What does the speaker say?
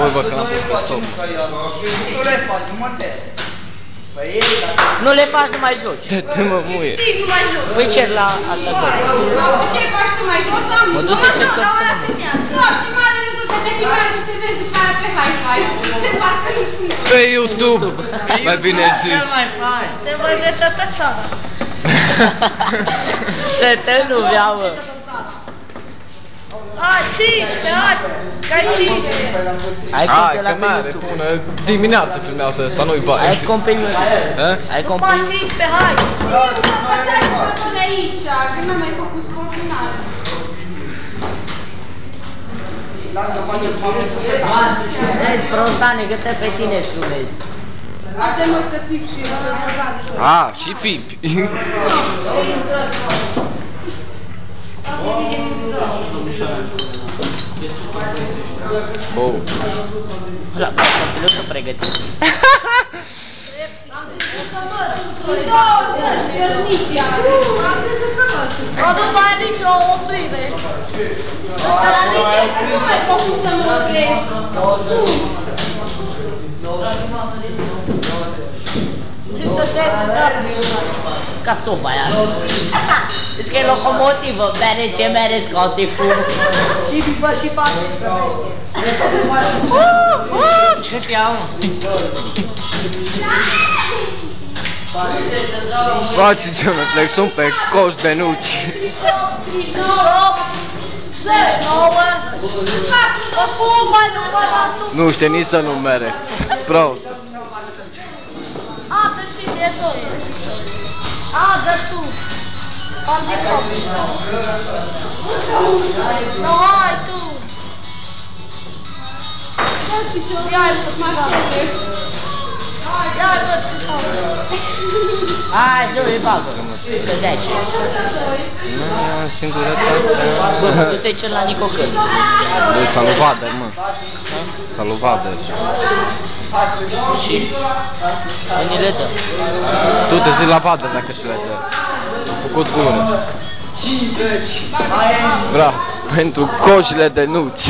Oi, bă, că n-am pus pe stop. Nu le faci, nu mai joci. Te mă muie. Păi cer la asta cărți. Ce faci tu mai jos? Mă duc să cer cărțile, mă. Nu, și mare lucru să te filmezi și te vezi după aia pe Hi-Fi. Parcă nu știu. Pe YouTube. Mai bine zis. Te voi de toată țara. Tătă nu vrea, mă. A, 15, că ai 15. Ai Hai, cont pe la că pe n-are, YouTube. până dimineața filmează ăsta, nu-i bani. Ai cont pe YouTube. Ai cont pe YouTube. 15, hai. Nu, stai cu de aici, că n-am mai făcut sconfinare. Vezi, prostane, că te pe tine filmezi. Haide-mă să fim și eu. A, și pipi. Oh. La copilul să pregătim. În 20, Iosnipia. Nu mai nici o oprire. Ăsta la liceu, că nu mai pot să mă opresc. Și să te țină. Ca soba aia. Deci că e locomotivă, mere ce mere scoate fum. Și bă, și face străvește. Ce te-au? Faceți-mă flexul pe coș de nuci. 9. Nu știe nici să numere. Prost. A, dă și mie joie. A, dă tu. Am diplom. Nu, hai tu. Ia-i să-ți mai ține. Ia-i văd și fac. Hai, nu-i bagă. Să dea ce. Singurătate. Bă, nu te cer la Nico Cărți. Băi, să-l vadă, mă. Să-l vadă. Și? Că ni le dă. Tu te zici la vadă dacă ți le dă. Am făcut bună. 50. Bra, pentru coșile de nuci.